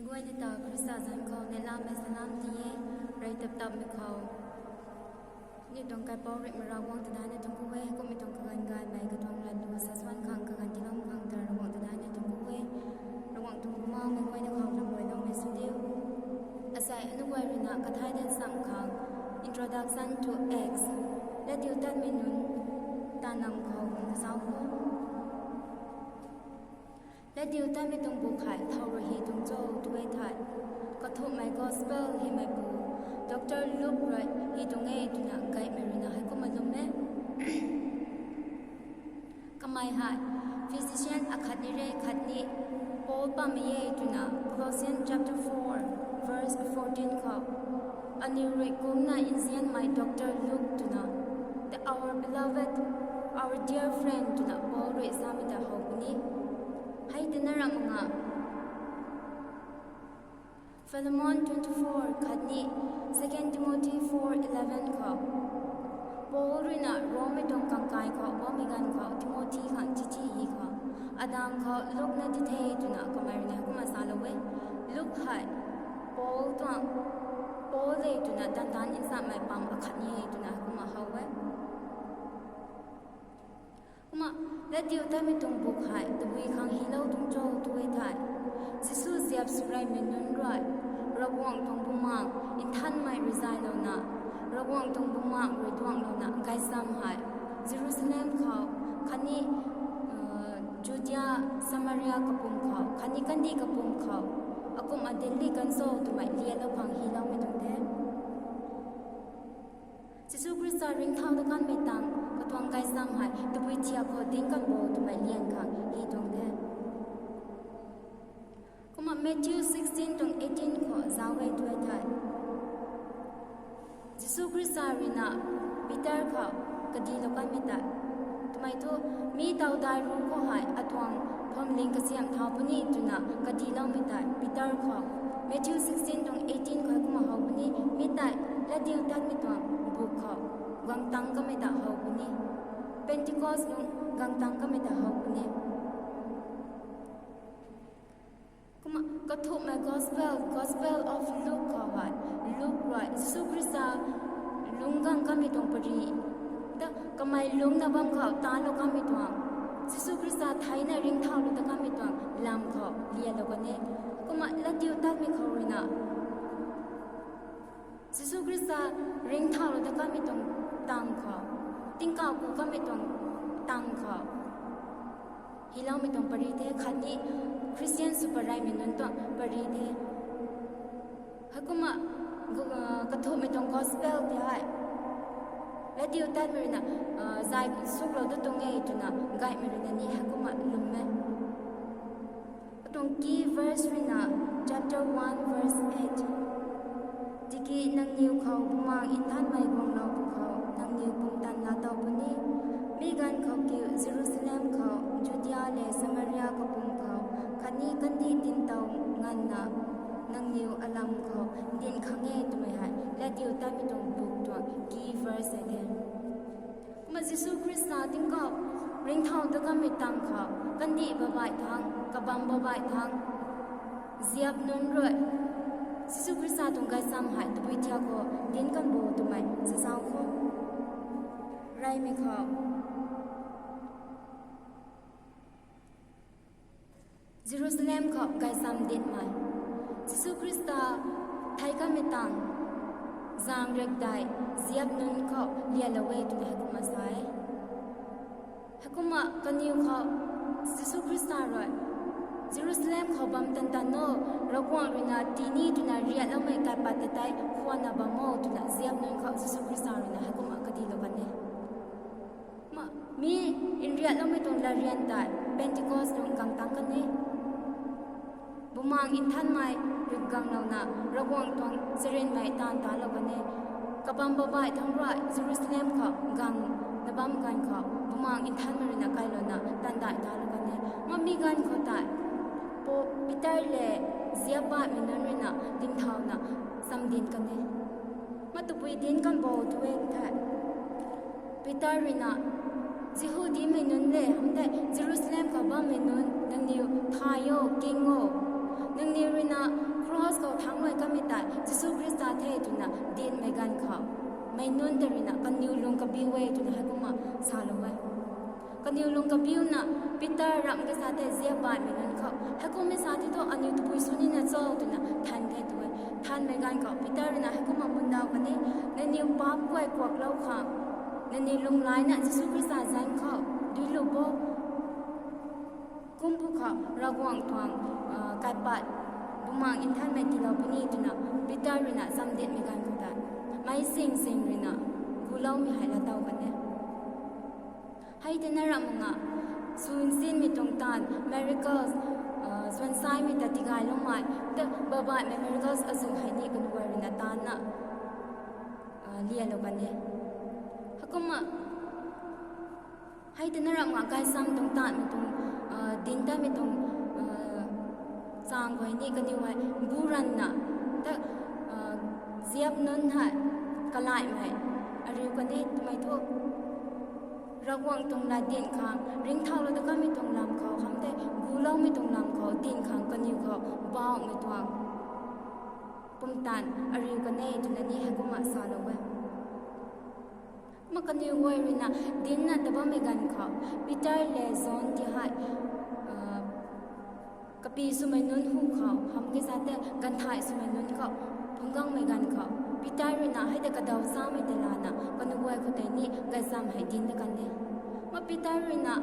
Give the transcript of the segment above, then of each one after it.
Niguai ni ta Krista zan kau ne lam me salam tiye rai tap tap me kau ni tong kai pau ri mara wang ta ne tong kuwe ko mi tong kan gai mai ka tong lan du sa swan khang ka kan tilom khang ta rawang ta ne tong kuwe rawang tong ma me koi na khang rawai long me studio asai anuwai ri na ka thai den sam khang introduction to X let you tan me nun ta nam khau na sao koและดิวต้าไม่ตรงบุกหายเท่าระฮีตรงโจด้วยถ่ายก็ทุกไมกอสเปลฮีไม่บูด็อกเตอร์ลูกไรฮีตรงเอตุนักไก่เมรินาให้ก็มาลงแม่ก็ไม่หายฟิสิเชียนอคัดนิเรคัดนี้โอปามีเอตุนัก Colossians chapter 4 verse 14 ก็อันนี้เรียกกุมนาอินเซียนไม่ด็อกเตอร์ลูกตุนัก that our beloved our dear friend ตุนักโอเรซามิดาฮอกนี้ให้ดินารังงาPhilemon 24 ขัดนี้ 2 Timothy 4:11 เขาโปรินะโรมิตรงกังกายเขาบ่มีกันเขาทิโมธีขังจิจิฮีเขาอดังเขาลูกนาดิเทตุนะก็ไม่รู้ก็มาซาลเวลูกให้โปตัวโปเลยตุนะดันดันอินสาไม่ปั๊มขัดนี้ตุนะก็มาเฮาเวมาและเดียวแต่ไม่ตรงบุกหายตะวีขังฮีเล่าตรงโจตัวไทยจิสูเสียบสุไรเมนุนรอยระวังตรงบุมังอินทันไม่ริซายแล้วนะระวังตรงบุมังรวยดวงแล้วนะไกซ้ำหายเยรูซาเล็มเขาคันนี้จูเดียซามารียกับปุ่มเขาคันนี้กันดีกับปุ่มเขาอากุมอเดลลีกันโซ่ตัวไม่เลี้ยแล้วขังฮีเล่าไม่ตรงเด้จิสูคริสต์ริงเท้าตะกันไม่ตังก็ทวงไกซ้ำหายตะวีเทียพอดิ้งกันโบตัวไม่เลี้ยงขังฮีตรงเด้ก็มา Matthew 16 ตรง 18 ขอจาวไว้ด้วยไทยจิสูคริสต์รินะปีเตอร์เขากดีแล้วกันไม่ตัดทำไมทุมีเตาได้รู้ก็หายอทวงพร้อมลิงกเสียงเท้าพนี้จุนะกดีแล้วไม่ตัดปีเตอร์เขา Matthew 16 ตรง 18 ขอก็มาหาพนี้ไม่ตัดและเดียวตัดไม่ตวงบุกเขาวังตังก็ไม่ตัดหาพนี้เป็นที่กอสกังตังก็ไม่ตัดหาพนี้ก็ถูกมา gospel of Luke เขาว่า Luke ว่าสุคริสต์ลุงกังก็ไม่ตรงปรีแต่ก็ไม่ลุงนะบังเขาตาลูกก็ไม่ตวงสุคริสต์ไทยนะริงเท้าลูกก็ไม่ตวงลำเขาเลียแล้วก็เนี่ยก็มาละเดียวตัดไม่เขาเลยนะสุคริสต์ริงเท้าลูกก็ไม่ตวงตังเขาติ้งเก่ากูก็ไม่ตวงตังเขาฮิลาไม่ตวงปรีเทขัดนี้คริสเตียนสุปรายมินุนตัวปรีเทฮักกุมะกระทบไม่ตรง gospel ที่ให้และเดียวตัดไม่รู้นะใจสุกเราตัวตรงนี้จุนะไกไม่รู้นะนี่ฮักกุมะลุมแม่ตรง key verse รู้นะ chapter 1 verse 8ที่กี้นังนิวเขาบุมังอินทันไม่กองเราบุเขานังนิวปุ่มตันลาเตาปุ่นี้มีการเขาเกี่ยวเยรูซาเล็มเขาจูเดียและซามารียกับปุ่มเขาคันนี้กันดีดินเตางานนะนังนิวอลัมเขาดินขังเงตัวไม่หายและเดียวตามไม่ตรงบุกตัว key verse เองมาจิสูคริสต์ติงเขาริงเท้าตะกันไม่ตังเขากันดีบะบายทางกบังบะบายทางเสียบนุนรวยจิสูคริสต์ตรงไกซ้ำหายตัววิทยาเขาดินกันโบตัวไม่จะสาวเขาไรไม่เขาเยรูซาเล็มเขาไกซ้ำเด็ดไหมจิสูคริสต์ไทยกันไม่ตังจางเรียกได้เสียบนุนเขาเลียละเวตุให้กุมาใส่ให้กุมากันนิวเขาจิสูคริสต์รอยเยรูซาเล็มเขาบัมตันตันโนระกวางรินาทีนี้ตุนาเรียแล้วไม่การปฏิทัยขวานาบามอตุนาเสียบนุนเขาจิสูคริสต์รินาให้กุมากดีละกันเนี่ยมามีอินเรียแล้วไม่ต้องละเรียนได้เป็นที่กอสตรงกลางตังกันเนี่ยบุมังอินทันไม่รึกกังเรานะระวังตรงเสริญไม่ตานตาเรากันเนี่ยกับบัมบายทั้งไรเยรูซาเล็มเขากังนบัมกันเขาบุมังอินทันไม่นะไกลเรานะตันได้ตาเรากันเนี่ยมันมีกันเขาตายโปปีเตอร์เล่เสียบามินันเลยนะดินเท้านะซ้ำดินกันเนี่ยมาตุยดินกันโบตัวเองแท้ปีเตอร์เลยนะจิฮูดีมินันเล่ทำได้เยรูซาเล็มเขาบ้ามินันนังนิวทายโยกิงโง่ นึงนี่รินะครอสเขาทั้งไว้ก็ไม่ตายจิสุคริสต์เทตุนะดินไม่กันเขาไม่นุ่นเดรินะกันนิวลงกับบิวเวตุนะให้กูมาซาลงไว้กันนิวลงกับบิวนะปีเตอร์รัมก็ซาเตเสียบานไม่นุ่นเขาให้กูไม่ซาที่ตัวอันนิวตุปุยสุนีนะโจ้ตุนะทันเทตัวทันไม่กันเขาปีเตอร์นะให้กูมาบุญดาวกันนี่ในนิวป๊อปกวยกวักเล่าค่ะในนิวลงไลน์นะจิสุคริสต์จันเขาดูโลโบกุมภูเขาระวังทวงกายปัดบุมังอินทันไม่ติลาปนีตุนะปีเตอร์นะสัมเด็จไม่กันเขาได้ไม่สิ่งรินะกูเล่ามีหายละเต้ากันเนี่ยให้เดนรำงะส่วนสิ้นมีตรงตาน miracles ส่วนซ้ายมีแต่ติกายลงมาแต่บ่ายๆ miracles อสุนให้นี่กันวารินาตานะเลียลกันเนี่ยฮักก็มาให้เดนรำงะกายซ้ำตรงตานมีตรงดินได้มีตรงจางไว้นี่กันนี่ไว้บูรันนะแต่เสียบนั่นให้กลายไหมอะไรกันนี่ทำไมทุกระวังตรงลาดินข้างริงเท้าเราตะก็ไม่ตรงลำเขาคำแต่กูเล่าไม่ตรงลำเขาดินข้างกันอยู่เขาบ้าไม่ตวงปุ่มตันอะไรกันนี่จนนี้ให้กูมาสาลงไว้มากันอยู่ไว้รินะดินน่ะแต่ว่าไม่กันเขาปีเตอร์เลซอนที่ให้กะปีสุมัยนุนหูเขาทำกิจแต่กันถ่ายสุมัยนุนเขาพงกังไม่กันเขาปีเตอร์นะให้แต่กระดาวซ้ำไม่แต่ลานะกันอยู่ไว้คนแต่นี่กันซ้ำให้ดินแต่กันเนี่ยมาปีเตอร์นะ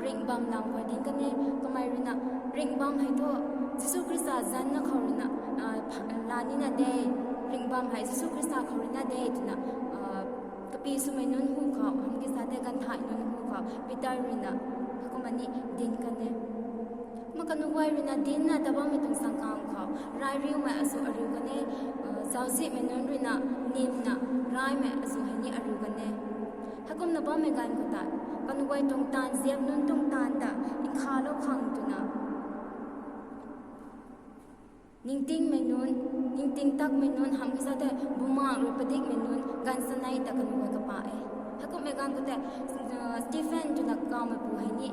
ริงบัมลำไว้ดินกันเนี่ยก็ไม่รินะริงบัมให้ทั่วจิสุคริสต์จันนะเขารินะลานี่นะเดย์ริงบัมให้จิสุคริสต์เขารินะเดย์นะกะปีสุมัยนุนหูเขาทำกิจแต่กันถ่ายนุนหูเขาปีเตอร์นะเขาก็มันนี่ดินกันเนี่ยมากันไว้รินะดินนะแต่ว่าไม่ต้องสังกังเขารายเรียวแม่อสุอริกันเนี่ยสาวสิเมนนรินะนิมนะรายแม่อสุให้นี่อริกันเนี่ยถ้าก็นับว่าไม่กันก็ได้กันไว้ตรงตานเสียบนุ่นตรงตานแต่อินคาโลขังตัวนะนิ่งติ้งเมนุนนิ่งติ้งตักเมนุนทำกิจแต่บุมาหรือปฏิกเมนุนกันสนัยแต่กันไว้กับป้าถ้าก็ไม่กันก็ได้สตีเฟนตัวนักกาวมาปูให้นี่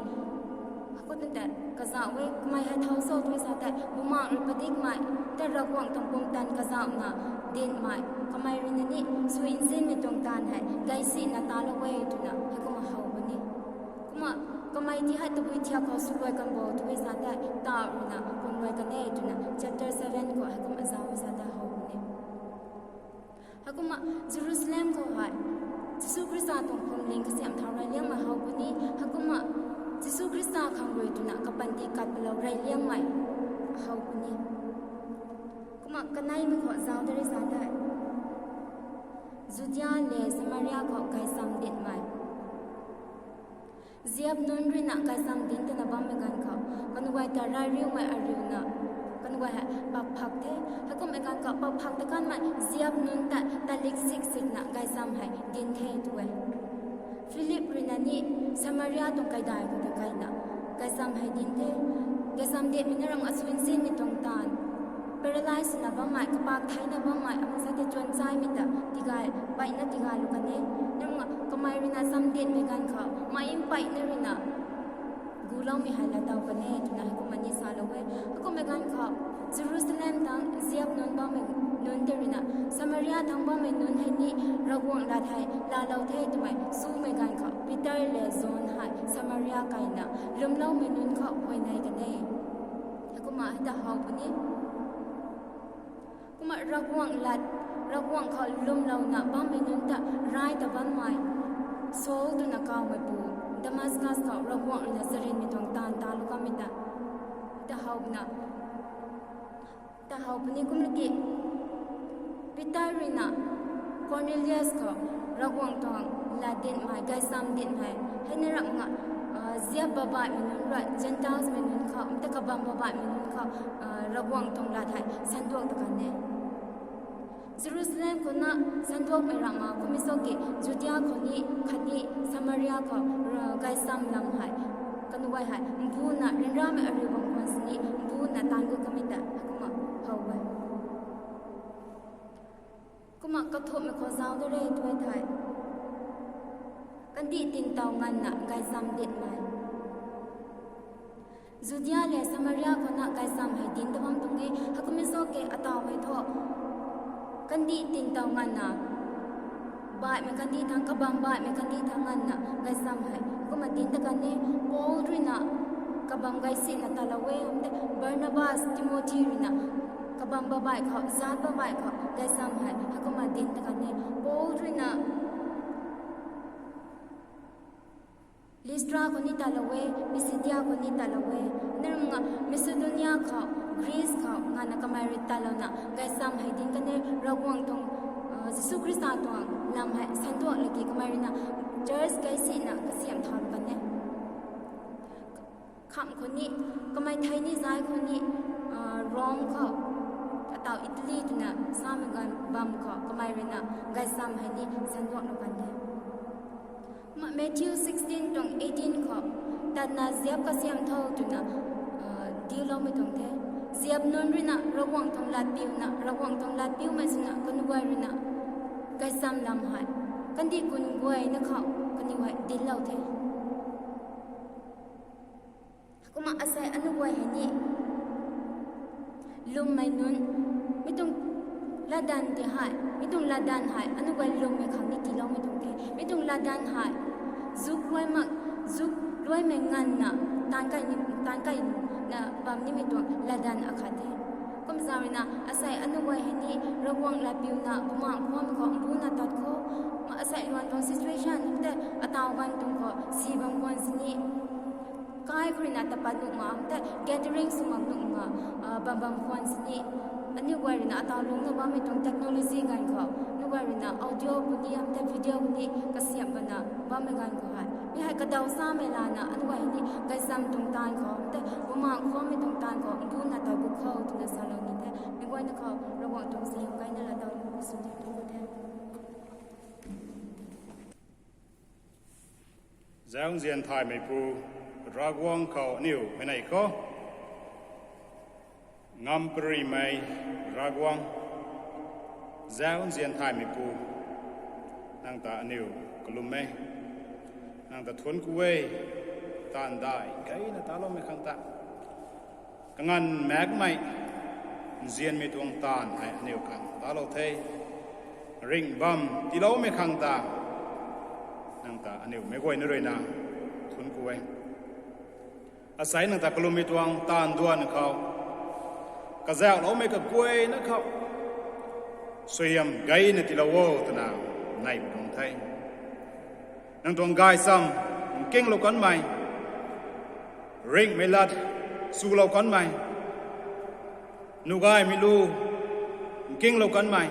ก็ตั้งแต่กระสาวเว้ไม่ให้เท้าโซ่ด้วยซะแต่บุมาหรือปฏิกไม่แต่ระวังตรงปมตันกระสาวน่ะเดินไม่ก็ไม่รินนี่สวินซินไม่ตรงตันให้ไกสินาตาละเว้ตุนะให้ก็มาเฮาบันนี้ก็ไม่ที่ให้ตัวที่เขาสวยกันบ่ด้วยซะแต่ตาอุนะคนไว้กันแน่ตุนะ chapter 7ก็ให้ก็มาซาวซะแต่เฮาบันนี้ให้ก็มาเยรูซาเล็มก็ให้จิสุคริสต์ตรงพงลิงก็เสียมทางไรเลี้ยงมาเฮาบันนี้ให้ก็มาจิสุคริสต์ขังไว้ตุนะกับปันติกัดไปแล้วไรเลี้ยงใหม่เฮาบันนี้ก็มากันไหนมันขอซาวได้ซะได้จุดยาเลสมาริยาก็ไกสัมดินใหม่เจียบนุนรินะไกสัมดินแต่นับไม่กันเขากันไว้แต่รายเรียวไม่อาริวนะกันไว้ปักพักเทให้ก็ไม่กันเขาปักพักแต่กันไม่เจียบนุนแต่เล็กสิกนะไกสัมให้ดินเทด้วยฟิลิปรินานี่สมาริยาตรงไกได้ก็แต่ไกนะไกสัมให้ดินเทไกสัมดินมีนรังอสวินซินมีตรงตานparalyze na ba mai kapak thai na ba mai amsa te chon chai mi ta tigai pai na tigai lu kan ne nam nga kamai rina sam den me kan kha mai im pai na rina gulau mi hala taw kan ne tuna ko mani sa lo we ko me kan kha jerusalem tang ziap non ba me non te rina samaria tang ba me non hai ni rawang la thai la lau the tu mai su me kan kha peter le zone hai samaria kai na rum lau me non kha hoi nai kan ne ko ma ta hau pu ni kuma rakwangเขาลุ่มเราหนักบ้างไม่นุ่นแต่ร้ายแต่บ้านใหม่โซ่ตัวนักข่าวไม่ปูดามัสกัสเขาระวังนะสรินมีตรงตาลูกก็ไม่ได้แต่เขาเป็นนี่กุมลูกี้ปีเตอร์รินะคอร์เนเลียสเขาระวังตรงลาดินใหม่ไกซัมดินใหม่ให้นรักงะเจียบบ่ายมีนุ่นรัดเจนทัสมีนุ่นเขาแต่กับบัมบ่ายมีนุ่นเขาระวังตรงลาไทยสันดวกตะกันเนี่ยเยรูซาเล็มคนน่ะสันดวกไม่รังมาคุมิโซกิจูเดียคนนี้คันนี้ซามาริยาเขาไกซัมลำหายกันไว้หายบูน่ะเรนราไม่อริบางคนสินี่บูน่ะตันก็กมิตะก็มาเฮาไว้ก็มากระทบไม่ขอซาวได้เลยด้วยไทยกันดีตินเตางันน่ะไกซัมเด็ดไหม जुदिया ले समरिया को ना कैसा है दिन तमाम तुंगे हकुमे सो के अताव है थो कंदी तीन ताव ना बाय में कंदी थंग कबम बाय में कंदी थंग ना कैसा है कुमा दिन तकने पोल्ड्रिना कबम गैसी ना तलवे हमते बर्नबास तिमोथी रिना कबम बाय खा जात बाय खा कैसा है हकुमा दिन तकने पोल्ड्रिना लिस्ट्रा को नी तलवे पिसिडिया को नी तलवे नरंगा मिसुदुनिया खा ग्रीस खा गाना कमारी तलना कैसा है दिन कने रगवंग तोंग जिसु क्रिस्ता तोंग लम है संतों लगी कमारी ना चर्च कैसी ना कसियम थाल कने खाम को नी कमाई थाईनी जाय को नी रोम खा अताव इटली तुना सामगन बम खा कमारी ना कैसा है नी संतों लकने Matthew 16:18 ko tadna ziap ka siam thau tuna dilo me tong the ziap non rina rawang tong lat piu ma sina kanuwai rina kai sam lam hai kandi kun guai na khau kani wai dil lau the kuma asai anu guai hani lum mai nun mitung ladan ti hai mitung ladan hai anu guai lum me khang ni dilo me tong the mitung ladan hai zuk loi mak zuk loi me ngan na tan kai na bam ni mi to ladan akhate kom zawina asai anu wai hani rawang la piu na ma khom ko bu na tat ko ma asai wan to situation te ataw ban tung ko si bang wan sini kai khurina ta padu ma te gathering sumang nu ma bam wan sini ani wai na ataw lung na ba mi tung technology ngan ko na audio buni amte video buni kasiam bana ba me gan ko hai mi hai kadaw sa me la na anu wai ni kai sam tung tan ko te buma ko mi tung tan ko bu na ta bu kho tu na sa lo ni te mi goi na kho ro wa tung si kai na la daw lu su ni tu ko te Giang Jian Thai mai pu ragwang ko niu me nai ko ngam pri mai ragwang Giang Jian Thai mai pu nang ta niu kulum me nang ta thun kuwe tan dai kai na ta lo me khang ta kangan mek mai Jian mi tuang tan hai niu kan ta lo thei ring bam ti lo me khang ta nang ta aniu me goi na roi na thun kuwe asai nang ta kulum mi tuang tan duan khao ka zao lo me ka kuwe na khao soyam gai na tilawo tana nai bong thai nang tong gai sam king lo kan mai ring me lat su lo kan mai nu gai mi lu king lo kan mai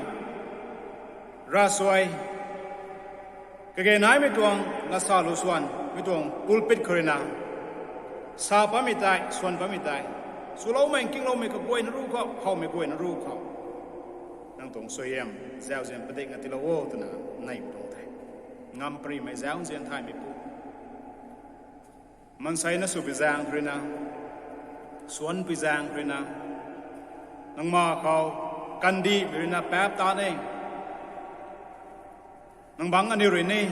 ra soi cái cái nãy mấy tuồng là sao lúa xuân mấy tuồng pulpit khởi nào sao bám mi tai xuân bám mi tai số lâu mình kinh lâu mình có quên nó ru khó hậu mình quên nó ru khó năng tuồng xoay em gieo diện bất định là tilo vô từ nào này tuồng thầy ngâm pri mấy gieo diện thay mấy pu mình say nó sụp bị giang khởi nào xuân bị giang khởi nào năng mà khâu căn đi bị na bẹp ta đây nang bang ani ri ni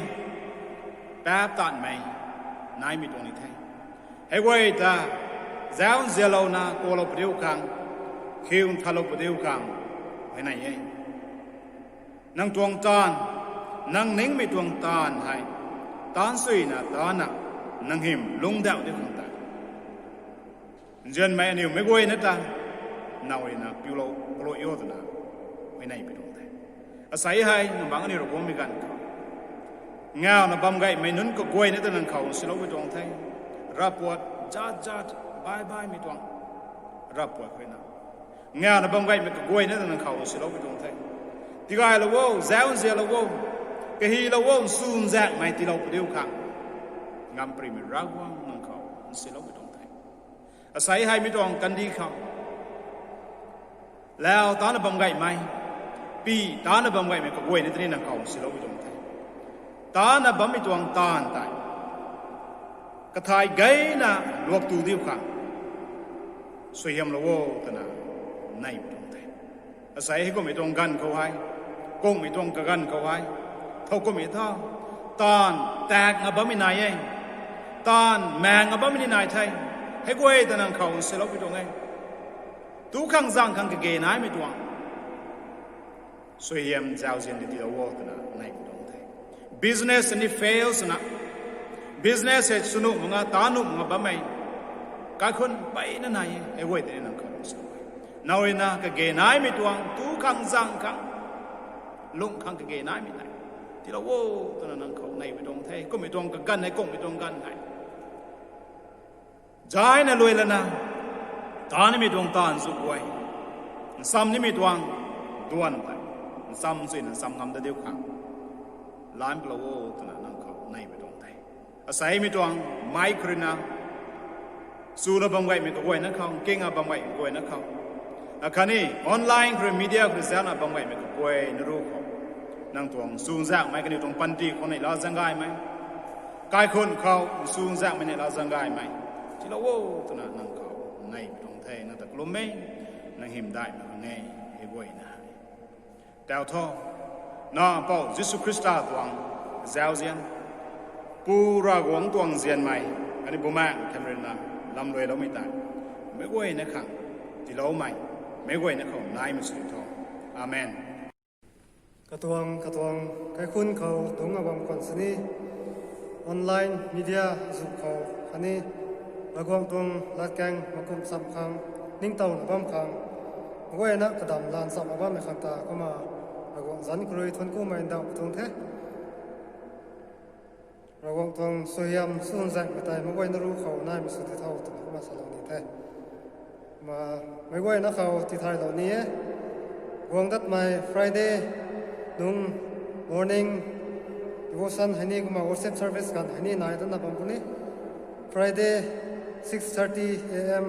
bap tan mai nai mi tong ni thai he wei ta zao zelo na ko lo pdiu kang khium thalo pdiu kang hai nai ye nang tuang tan nang ning mi tuang tan hai tan sui na ta na nang him lung dao de khang ta jen mai ani me wei na ta nào na piu lo yo ta na hai nai mi tong thai asai hai nang bang ani ro ko mi gan ngao na bam gai mai nun ko goi ne tan khau silo bi tong thai rapot jat bye bye mi tong rapot khoi na ngao na bam gai me ko goi ne tan khau silo bi tong thai ti gai lo wo zao zia lo wo ke hi lo wo sum zak mai ti lo pu diu khang ngam pri mi ragwang nang khau silo bi tong thai asai hai mi tong kan di khau lao ta na bam gai mai pi ta na bam gai me ko goi ne tan nang khau silo bi tong thai ta na bam mi tuang tan tai ka thai gai na luộc tu diu khang soi hiam lo wo ta na nai tuang tai asai ko mi tuang gan ko hai kong mi tuang ka gan ko hai thau ko mi tha tan tak nga bam mi nai ai tan mang nga bam mi nai thai ให้กวยแต่นังเขาเสลบไปตรงไงตู้ขังจังขังกะเกนายไม่ตัวสวยเยี่ยมเจ้าเสียนที่เราวอดนะในไปตรงไทย business นี่ fails นะ business เฮ็ดสนุกมึงตานุมึงบ้าไม่กาคนไปนั่นไงไอ้กวยแต่นังเขาเสลบนาวินะกะเกนายไม่ตัวตู้ขังจังขังลุงขังกะเกนายไม่ไหนที่เราวอดแต่นังเขาในไปตรงไทยก็ไม่ตรงกันให้ก็ไม่ตรงกันไงใจน่ะรวยแล้วนะตานี่มีดวงตาสุกไว้ซ้ำนี่มีดวงดวนไปซ้ำสินะซ้ำงำแต่เดียวขังล้านเปล่าโว้ตนะนั่งเขาในไปดวงไทยอาศัยมีดวงไม้ครินาสู้ระบังไว้มีก็ไว้นะเขาเก่งอะบังไว้ก็ไว้นะเขาอาคานี่ออนไลน์คริมีเดียคริสเตียนอะบังไว้มีก็ไว้นรู้เขานั่งตวงสูงแซกไหมกันนี่ตรงปันตีคนไหนลาจังไงไหมกายคนเขาสูงแซกไหมเนี่ยลาจังไงไหมที่เราโว้ตนะนั่งเขาในไปตรงไทยนั่งแต่กลุ่มไม่นั่งหิมได้มาไงไอ้บวยนะแต่เอาท่อน้าเป้ายิสุคริสต์ตวงเจ้าเซียนปูรากวงตวงเซียนใหม่อันนี้บุมาแคมเรนนะลำรวยเราไม่ตายไม่บวยนะขังที่เราใหม่ไม่บวยนะเขานายมันสุดท้องอาเมนกระทรวงใครคุณเขาตรงอบำคนสนีออนไลน์มีเดียสุขเขาอันนี้ระกวงตรงลาดแกงมาคุมสำคัญนิ่งเต่าบ้ามคังก็เอ็นักกระดำลานสำบ้ามในขันตาก็มาระกวงสันกรุยทนกู้มาอินดาวตรงเทระกวงตรงสวยยำสุ่นแสงไปแต่ไม่ก็เอ็นรู้เขาหน้ามีสุดที่เท่าตัวก็มาสลังนี้เทมาไม่ก็เอ็นเขาที่ไทยเหล่านี้วงดัดไม่ Friday นุ่ง morning devotion ให้นี่ก็มา worship service กันให้นี่นายตั้งแต่ปั๊มปุ่นนี่ Friday 6:30 a.m.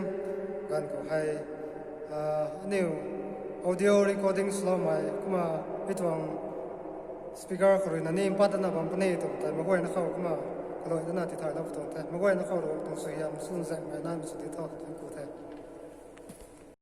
กันก็ให้นิว audio recording สโลว์มาก็มาพิจารณา speaker คนนั้นนี่ปัตตานีปั๊มปุ่นนี่ตัวแต่ไม่ก็ยังเขาก็มาก็เลยตั้งแต่ที่ไทยแล้วตัวแต่ไม่ก็ยังเขาเราตัวสุยามสุ่นแสงไม่นานสุดที่เท่าที่กูแท้